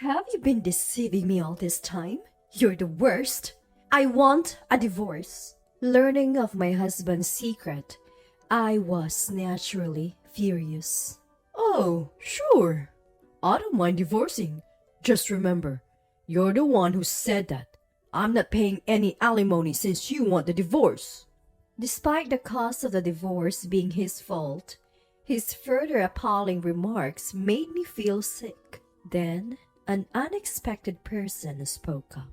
Have you been deceiving me all this time? You're the worst. I want a divorce. Learning of my husband's secret, I was naturally furious. Oh, sure. I don't mind divorcing. Just remember, you're the one who said that. I'm not paying any alimony since you want the divorce. Despite the cause of the divorce being his fault, his further appalling remarks made me feel sick. Then, an unexpected person spoke up.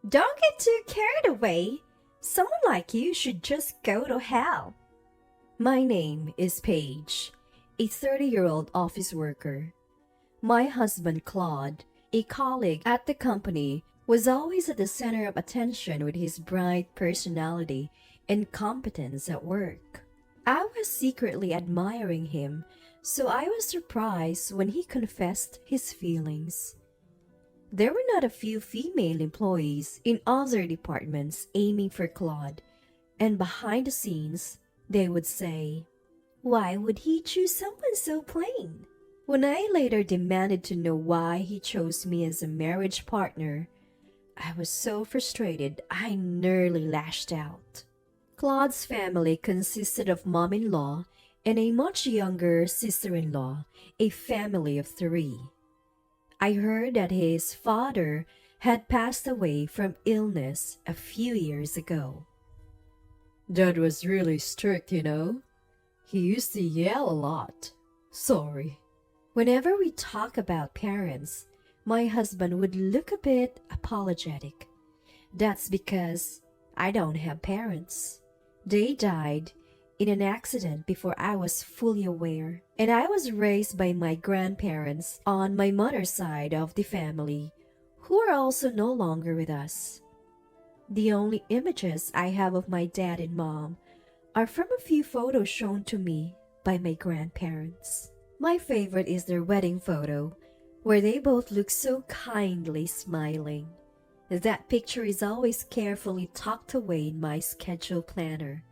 Don't get too carried away. Someone like you should just go to hell. My name is Paige, a 30-year-old office worker. My husband Claude, a colleague at the company, was always at the center of attention with his bright personality and competence at work. I was secretly admiring him, so I was surprised when he confessed his feelings. There were not a few female employees in other departments aiming for Claude, and behind the scenes, they would say, "Why would he choose someone so plain?" When I later demanded to know why he chose me as a marriage partner, I was so frustrated I nearly lashed out. Claude's family consisted of mom-in-law and a much younger sister-in-law, a family of 3. I heard that his father had passed away from illness a few years ago. Dad was really strict, He used to yell a lot. Sorry. Whenever we talk about parents, my husband would look a bit apologetic. That's because I don't have parents. They died in an accident before I was fully aware, and I was raised by my grandparents on my mother's side of the family, who are also no longer with us. The only images I have of my dad and mom are from a few photos shown to me by my grandparents. My favorite is their wedding photo, where they both look so kindly smiling. That picture is always carefully tucked away in my schedule planner.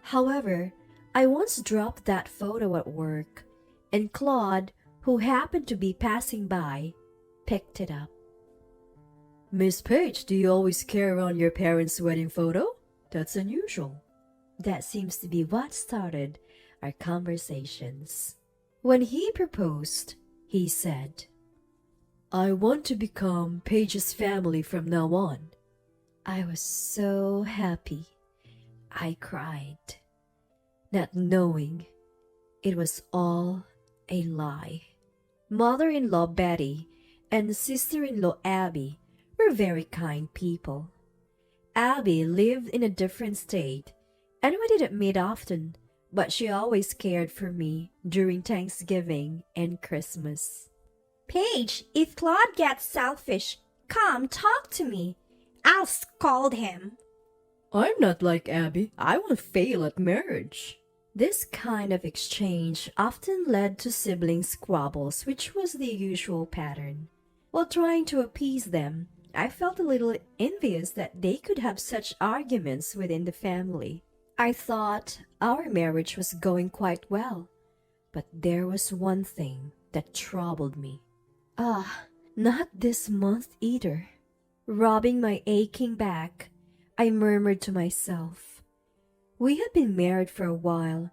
However, I once dropped that photo at work, and Claude, who happened to be passing by, picked it up. Miss Page, do you always carry around your parents' wedding photo? That's unusual. That seems to be what started our conversations. When he proposed, he said, "I want to become Paige's family from now on." I was so happy. I cried, not knowing it was all a lie. Mother-in-law Betty and sister-in-law Abby were very kind people. Abby lived in a different state, and we didn't meet often, but she always cared for me during Thanksgiving and Christmas. Paige, if Claude gets selfish, come talk to me. I'll scold him. I'm not like Abby. I won't fail at marriage. This kind of exchange often led to sibling squabbles, which was the usual pattern. While trying to appease them, I felt a little envious that they could have such arguments within the family. I thought our marriage was going quite well, but there was one thing that troubled me. Not this month either. Rubbing my aching back, I murmured to myself, we had been married for a while,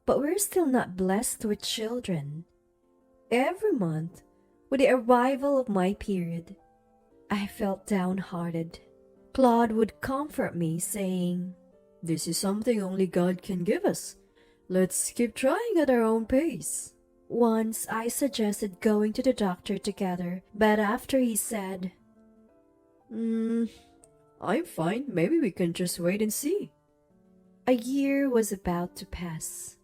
but we're still not blessed with children. Every month, with the arrival of my period, I felt downhearted. Claude would comfort me, saying, "This is something only God can give us. Let's keep trying at our own pace." Once I suggested going to the doctor together, but after he said, I'm fine. Maybe we can just wait and see." A year was about to pass.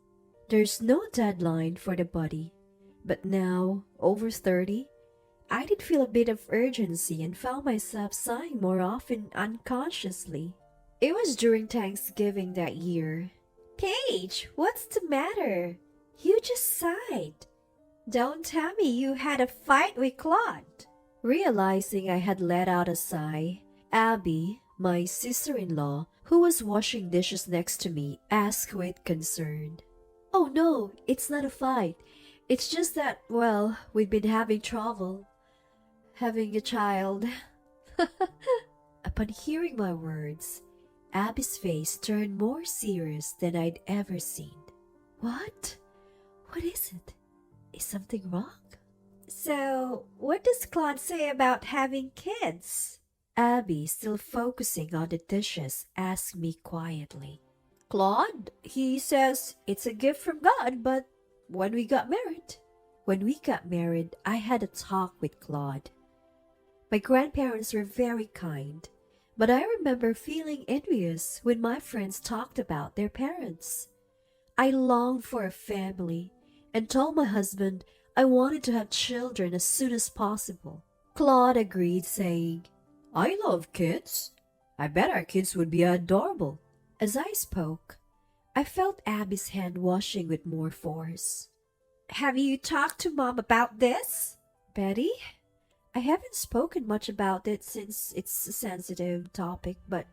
There's no deadline for the body, but now, over 30, I did feel a bit of urgency and found myself sighing more often unconsciously. It was during Thanksgiving that year. Paige, what's the matter? You just sighed. Don't tell me you had a fight with Claude. Realizing I had let out a sigh, Abby, my sister-in-law, who was washing dishes next to me, asked with concern, "Oh no, it's not a fight. It's just that, well, we've been having trouble." having a child. Upon hearing my words, Abby's face turned more serious than I'd ever seen. What? What is it? Is something wrong? So, what does Claude say about having kids? Abby, still focusing on the dishes, asked me quietly. Claude, he says it's a gift from God, but when we got married. When we got married, I had a talk with Claude. My grandparents were very kind, but I remember feeling envious when my friends talked about their parents. I longed for a family and told my husband I wanted to have children as soon as possible. Claude agreed, saying, I love kids. I bet our kids would be adorable. As I spoke, I felt Abby's hand washing with more force. Have you talked to Mom about this? Betty? I haven't spoken much about it since it's a sensitive topic, but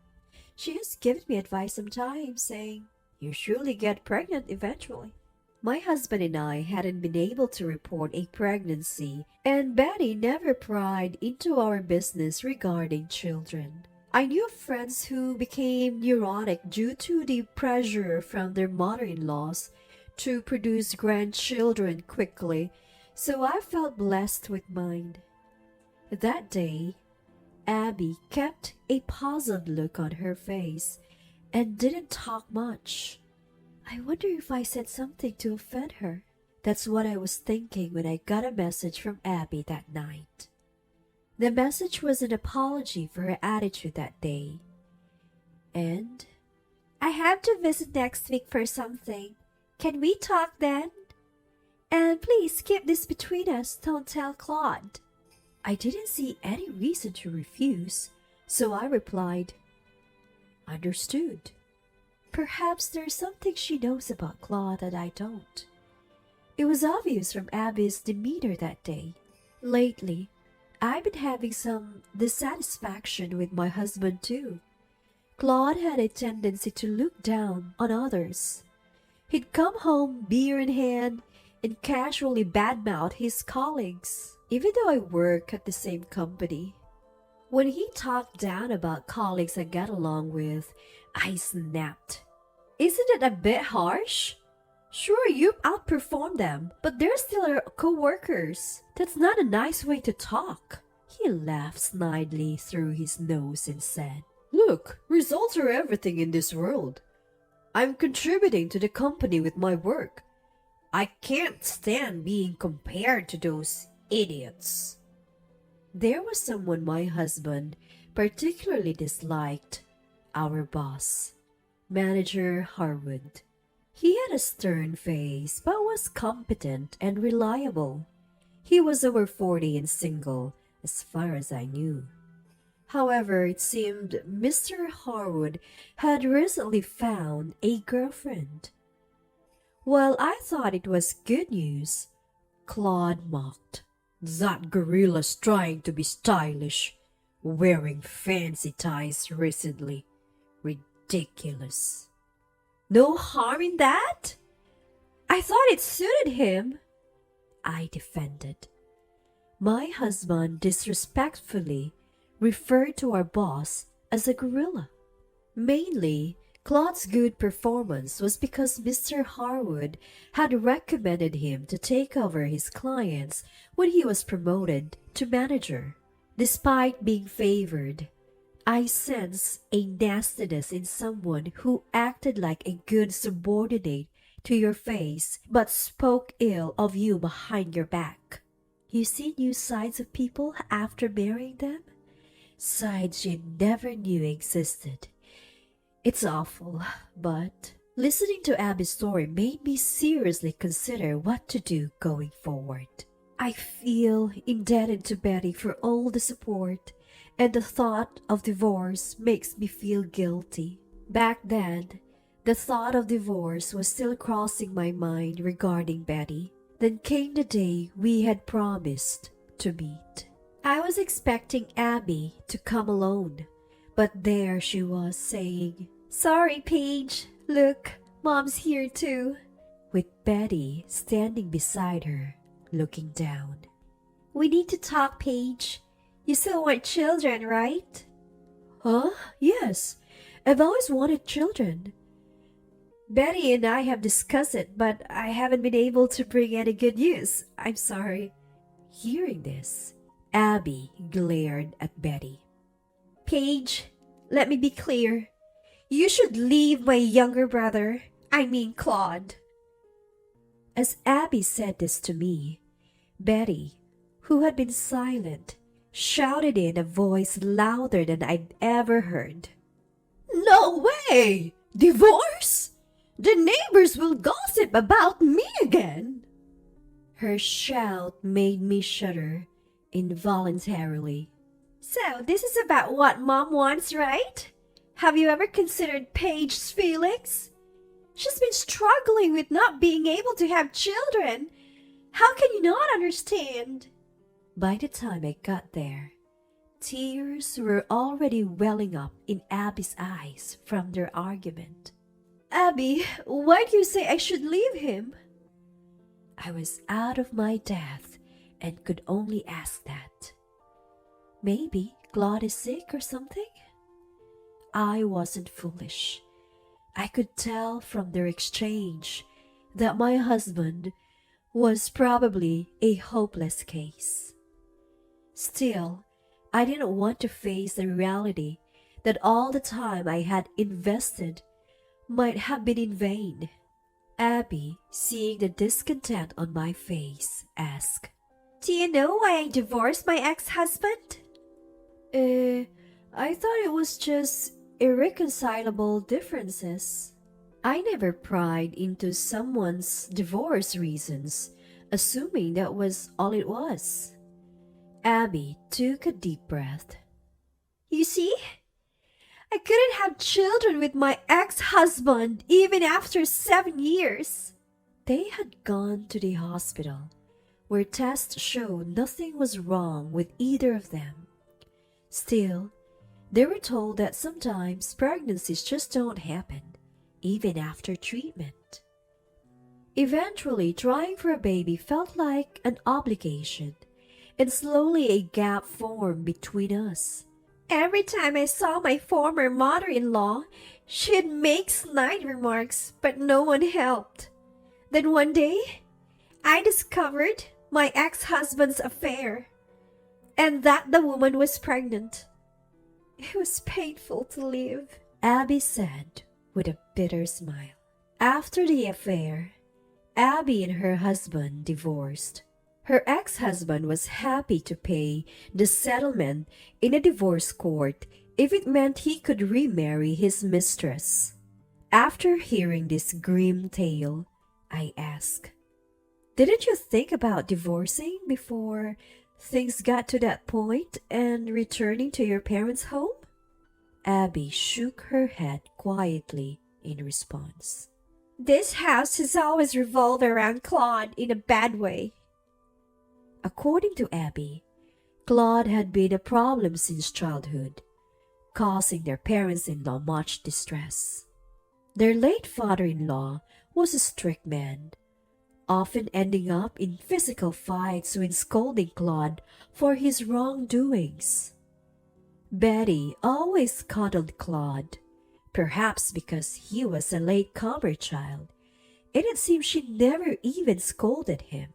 she has given me advice sometimes, saying, "You surely get pregnant eventually." My husband and I hadn't been able to report a pregnancy, and Betty never pried into our business regarding children. I knew of friends who became neurotic due to the pressure from their mother-in-laws to produce grandchildren quickly, so I felt blessed with mine. That day, Abby kept a puzzled look on her face and didn't talk much. I wonder if I said something to offend her. That's what I was thinking when I got a message from Abby that night. The message was an apology for her attitude that day. And I have to visit next week for something. Can we talk then? And please keep this between us. Don't tell Claude. I didn't see any reason to refuse, so I replied, "Understood." Perhaps there's something she knows about Claude that I don't. It was obvious from Abby's demeanor that day. Lately, I've been having some dissatisfaction with my husband too. Claude had a tendency to look down on others. He'd come home beer in hand and casually badmouth his colleagues, even though I work at the same company. When he talked down about colleagues I got along with, I snapped. "Isn't it a bit harsh? Sure, you outperformed them, but they're still our co-workers. That's not a nice way to talk." He laughed snidely through his nose and said, Look, results are everything in this world. I'm contributing to the company with my work. I can't stand being compared to those idiots. There was someone my husband particularly disliked, our boss, Manager Harwood. He had a stern face but was competent and reliable. He was over 40 and single, as far as I knew. However, it seemed Mr. Harwood had recently found a girlfriend. While I thought it was good news, Claude mocked. That gorilla's trying to be stylish, wearing fancy ties recently. Ridiculous. "No harm in that? I thought it suited him," I defended. My husband disrespectfully referred to our boss as a gorilla. Mainly, Claude's good performance was because Mr. Harwood had recommended him to take over his clients when he was promoted to manager. Despite being favored, I sensed a nastiness in someone who acted like a good subordinate to your face but spoke ill of you behind your back. You see new sides of people after marrying them? Sides you never knew existed. It's awful, but listening to Abby's story made me seriously consider what to do going forward. I feel indebted to Betty for all the support, and the thought of divorce makes me feel guilty. Back then, the thought of divorce was still crossing my mind regarding Betty. Then came the day we had promised to meet. I was expecting Abby to come alone, but there she was saying, "Sorry, Paige. Look, Mom's here too," with Betty standing beside her, looking down. "We need to talk, Paige. You still want children, right? Huh? Yes. I've always wanted children. Betty and I have discussed it, but I haven't been able to bring any good news. I'm sorry. Hearing this, Abby glared at Betty. Paige, let me be clear. You should leave my younger brother, I mean Claude. As Abby said this to me, Betty, who had been silent, shouted in a voice louder than I'd ever heard. No way! Divorce? The neighbors will gossip about me again. Her shout made me shudder involuntarily. So, this is about what Mom wants, right? Have you ever considered Paige's feelings? She's been struggling with not being able to have children. How can you not understand? By the time I got there, tears were already welling up in Abby's eyes from their argument. Abby, why do you say I should leave him? I was out of my depth and could only ask that. Maybe Claude is sick or something? I wasn't foolish. I could tell from their exchange that my husband was probably a hopeless case. Still, I didn't want to face the reality that all the time I had invested might have been in vain. Abby, seeing the discontent on my face, asked, Do you know why I divorced my ex-husband? I thought it was just irreconcilable differences. I never pried into someone's divorce reasons, assuming that was all it was. Abby took a deep breath. You see? I couldn't have children with my ex-husband even after 7 years. They had gone to the hospital, where tests showed nothing was wrong with either of them. Still, they were told that sometimes pregnancies just don't happen, even after treatment. Eventually, trying for a baby felt like an obligation, and slowly a gap formed between us. Every time I saw my former mother-in-law, she'd make snide remarks, but no one helped. Then one day, I discovered my ex-husband's affair, and that the woman was pregnant. It was painful to live, Abby said with a bitter smile. After the affair, Abby and her husband divorced. Her ex-husband was happy to pay the settlement in a divorce court if it meant he could remarry his mistress. After hearing this grim tale, I asked, Didn't you think about divorcing before things got to that point and returning to your parents' home? Abby shook her head quietly in response. This house has always revolved around Claude in a bad way. According to Abby, Claude had been a problem since childhood, causing their parents-in-law much distress. Their late father-in-law was a strict man, often ending up in physical fights when scolding Claude for his wrongdoings. Betty always coddled Claude, perhaps because he was a latecomer child, and it seemed she never even scolded him.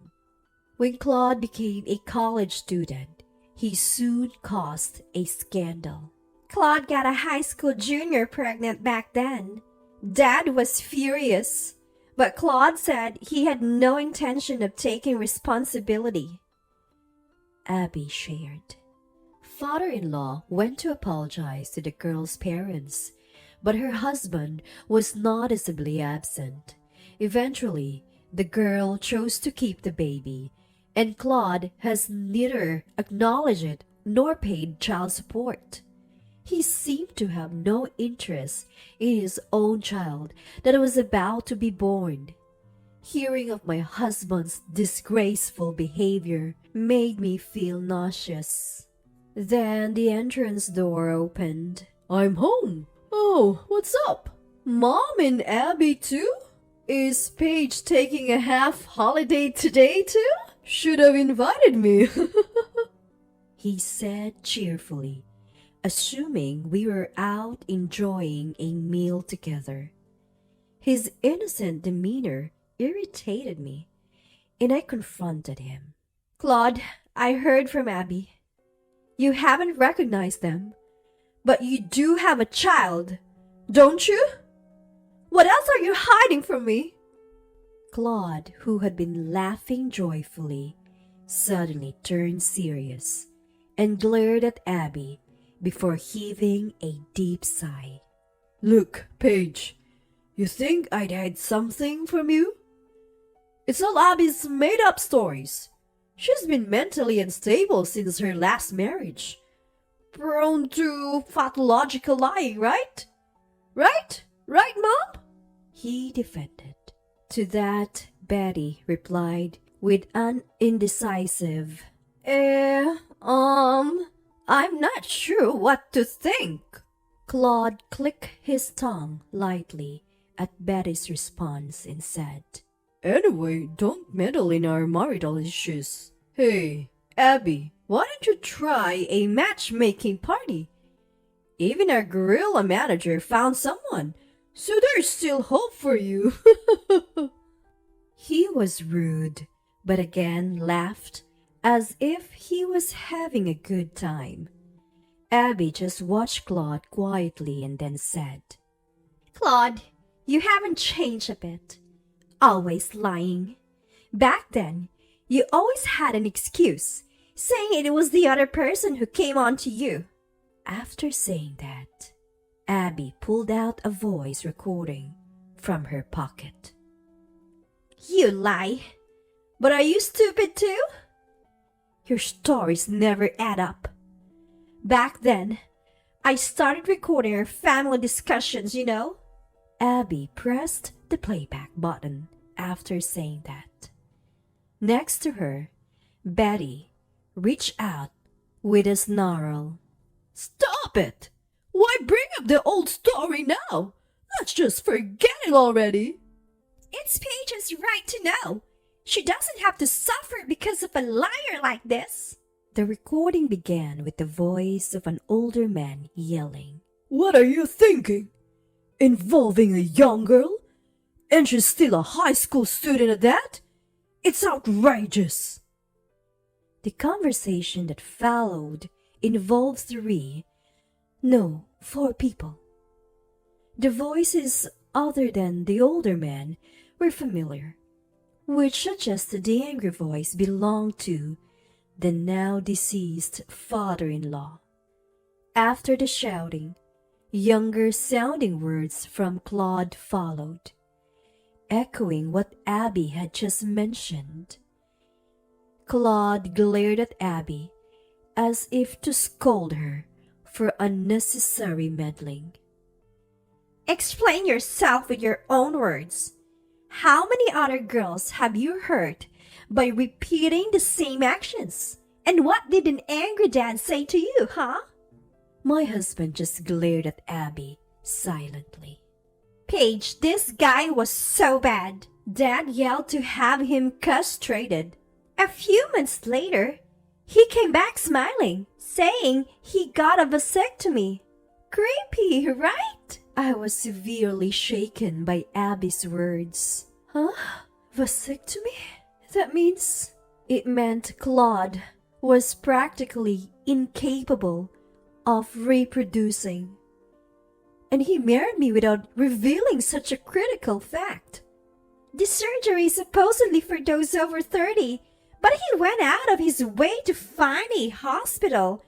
When Claude became a college student, he soon caused a scandal. Claude got a high school junior pregnant back then. Dad was furious, but Claude said he had no intention of taking responsibility. Abby shared. Father-in-law went to apologize to the girl's parents, but her husband was noticeably absent. Eventually, the girl chose to keep the baby, and Claude has neither acknowledged it nor paid child support. He seemed to have no interest in his own child that was about to be born. Hearing of my husband's disgraceful behavior made me feel nauseous. Then the entrance door opened. I'm home. Oh, what's up? Mom and Abby too? Is Paige taking a half holiday today too? Should have invited me. he said cheerfully, assuming we were out enjoying a meal together. His innocent demeanor irritated me, and I confronted him. Claude, I heard from Abby. You haven't recognized them, but you do have a child, don't you? What else are you hiding from me? Claude, who had been laughing joyfully, suddenly turned serious and glared at Abby before heaving a deep sigh. Look, Paige, you think I'd hide something from you? It's all Abby's made-up stories. She's been mentally unstable since her last marriage. Prone to pathological lying, right? Right? Right, Mom? He defended. To that, Betty replied with an indecisive, I'm not sure what to think. Claude clicked his tongue lightly at Betty's response and said, Anyway, don't meddle in our marital issues. Hey, Abby, why don't you try a matchmaking party? Even our guerrilla manager found someone, so there's still hope for you. He was rude, but again laughed as if he was having a good time. Abby just watched Claude quietly and then said, Claude, you haven't changed a bit. Always lying. Back then, you always had an excuse, saying it was the other person who came on to you. After saying that, Abby pulled out a voice recording from her pocket. You lie. But are you stupid too? Your stories never add up. Back then, I started recording our family discussions, you know? Abby pressed the playback button after saying that. Next to her, Betty reached out with a snarl. Stop it! Why bring up the old story now? Let's just forget it already. It's Paige's right to know. She doesn't have to suffer because of a liar like this. The recording began with the voice of an older man yelling, What are you thinking? Involving a young girl? And she's still a high school student at that? It's outrageous. The conversation that followed involved 4 people. The voices other than the older man were familiar, which suggested the angry voice belonged to the now deceased father-in-law. After the shouting, younger sounding words from Claude followed, echoing what Abby had just mentioned. Claude glared at Abby as if to scold her for unnecessary meddling. Explain yourself with your own words. How many other girls have you hurt by repeating the same actions? And what did an angry dad say to you, huh? My husband just glared at Abby silently. Paige, this guy was so bad. Dad yelled to have him castrated. A few months later, he came back smiling, saying he got a vasectomy. Creepy, right? I was severely shaken by Abby's words. Huh? Vasectomy? That means... It meant Claude was practically incapable of reproducing. And he married me without revealing such a critical fact. The surgery is supposedly for those over 30, but he went out of his way to find a hospital.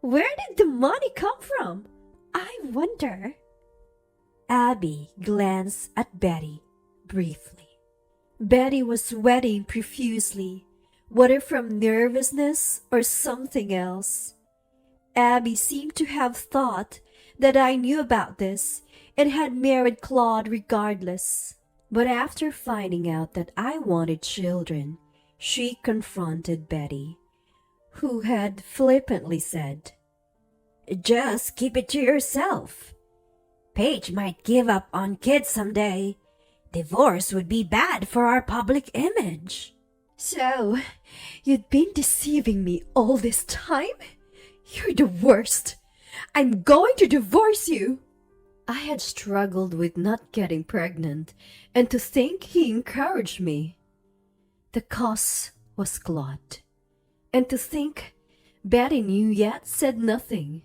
Where did the money come from? I wonder. Abby glanced at Betty briefly. Betty was sweating profusely, whether from nervousness or something else. Abby seemed to have thought that I knew about this and had married Claude regardless. But after finding out that I wanted children, she confronted Betty, who had flippantly said, "Just keep it to yourself. Paige might give up on kids someday. Divorce would be bad for our public image." So, you'd been deceiving me all this time? You're the worst. I'm going to divorce you. I had struggled with not getting pregnant, and to think he encouraged me. The cause was Claude, and to think Betty knew yet said nothing.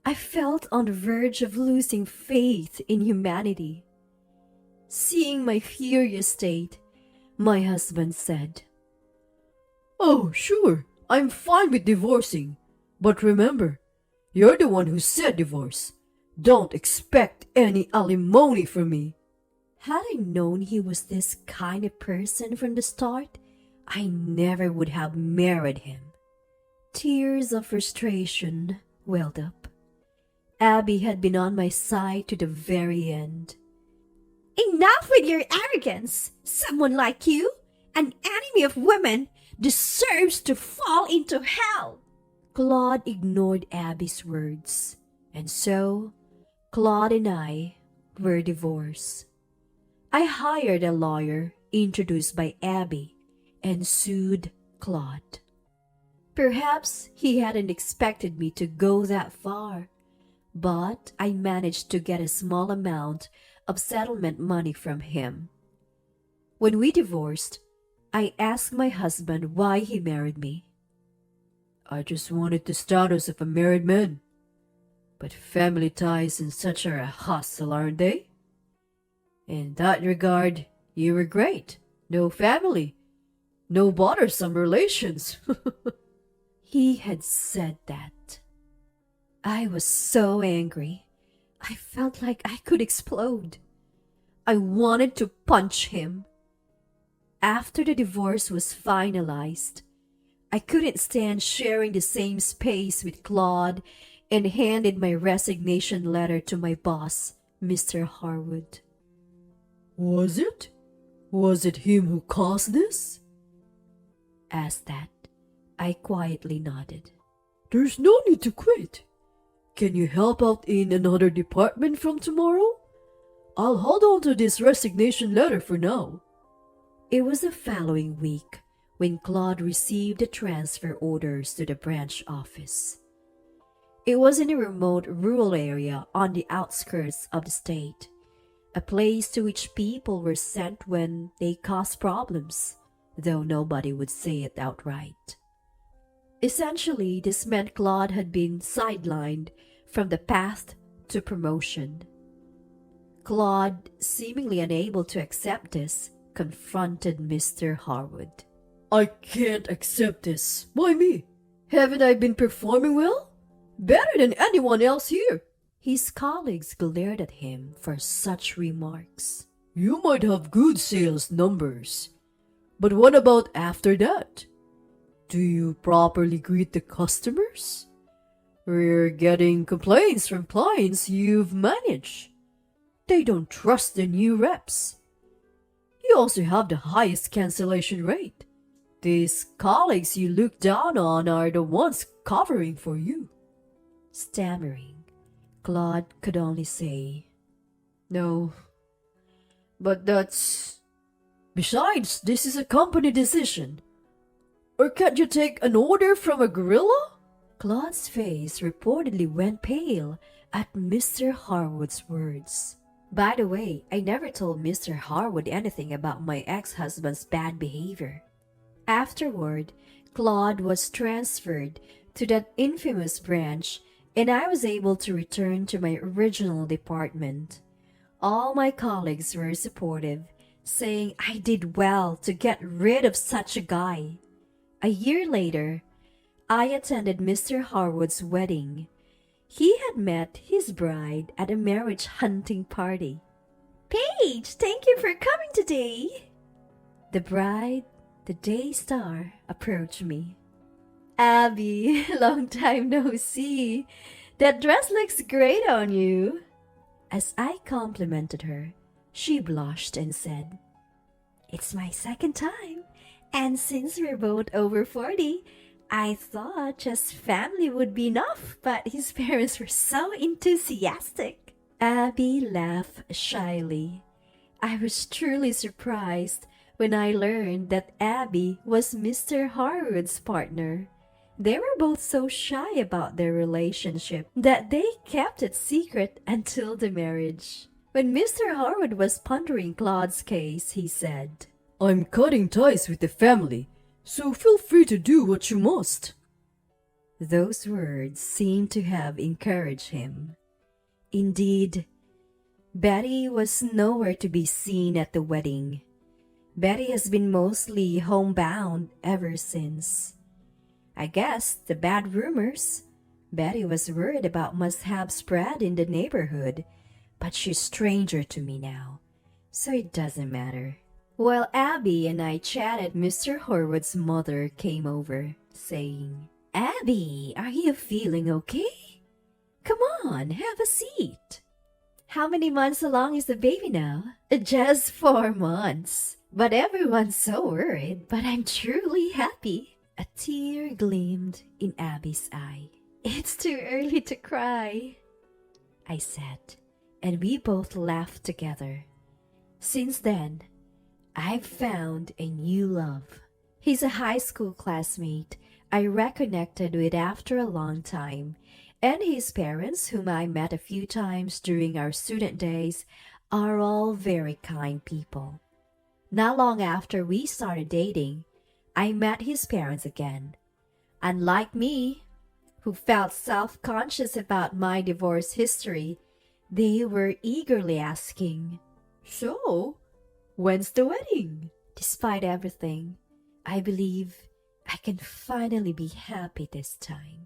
I felt on the verge of losing faith in humanity. Seeing my furious state, my husband said, Oh, sure, I'm fine with divorcing. But remember, you're the one who said divorce. Don't expect any alimony from me. Had I known he was this kind of person from the start, I never would have married him. Tears of frustration welled up. Abby had been on my side to the very end. Enough with your arrogance. Someone like you, an enemy of women, deserves to fall into hell. Claude ignored Abby's words, and so Claude and I were divorced. I hired a lawyer introduced by Abby and sued Claude. Perhaps he hadn't expected me to go that far, but I managed to get a small amount of settlement money from him. When we divorced, I asked my husband why he married me. I just wanted the status of a married man. But family ties and such are a hassle, aren't they? In that regard, you were great. No family. No bothersome relations. He had said that. I was so angry. I felt like I could explode. I wanted to punch him. After the divorce was finalized, I couldn't stand sharing the same space with Claude and handed my resignation letter to my boss, Mr. Harwood. Was it? Was it him who caused this? As that, I quietly nodded. There's no need to quit. Can you help out in another department from tomorrow? I'll hold on to this resignation letter for now. It was the following week when Claude received the transfer orders to the branch office. It was in a remote rural area on the outskirts of the state, a place to which people were sent when they caused problems, though nobody would say it outright. Essentially, this meant Claude had been sidelined from the path to promotion. Claude, seemingly unable to accept this, confronted Mr. Harwood. I can't accept this. Why me? Haven't I been performing well? Better than anyone else here. His colleagues glared at him for such remarks. You might have good sales numbers, but what about after that? Do you properly greet the customers? We're getting complaints from clients you've managed. They don't trust the new reps. You also have the highest cancellation rate. These colleagues you look down on are the ones covering for you. Stammering, Claude could only say, No, but that's... Besides, this is a company decision. Or can't you take an order from a gorilla? Claude's face reportedly went pale at Mr. Harwood's words. By the way, I never told Mr. Harwood anything about my ex-husband's bad behavior. Afterward, Claude was transferred to that infamous branch, and I was able to return to my original department. All my colleagues were supportive, saying I did well to get rid of such a guy. A year later, I attended Mr. Harwood's wedding. He had met his bride at a marriage hunting party. Paige, thank you for coming today. The bride, the day star, approached me. Abby, long time no see. That dress looks great on you. As I complimented her, she blushed and said, It's my second time, and since we're both over 40, I thought just family would be enough, but his parents were so enthusiastic. Abby laughed shyly. I was truly surprised when I learned that Abby was Mr. Harwood's partner. They were both so shy about their relationship that they kept it secret until the marriage. When Mr. Harwood was pondering Claude's case, he said, I'm cutting ties with the family, so feel free to do what you must. Those words seemed to have encouraged him. Indeed, Betty was nowhere to be seen at the wedding. Betty has been mostly homebound ever since. I guess the bad rumors Betty was worried about must have spread in the neighborhood, but she's stranger to me now, so it doesn't matter. While Abby and I chatted, Mr. Horwood's mother came over, saying, Abby, are you feeling okay? Come on, have a seat. How many months along is the baby now? Just 4 months. But everyone's so worried, but I'm truly happy. A tear gleamed in Abby's eye. It's too early to cry, I said, and we both laughed together. Since then, I've found a new love. He's a high school classmate I reconnected with after a long time, and his parents, whom I met a few times during our student days, are all very kind people. Not long after we started dating, I met his parents again. Unlike me, who felt self-conscious about my divorce history, they were eagerly asking, So, when's the wedding? Despite everything, I believe I can finally be happy this time.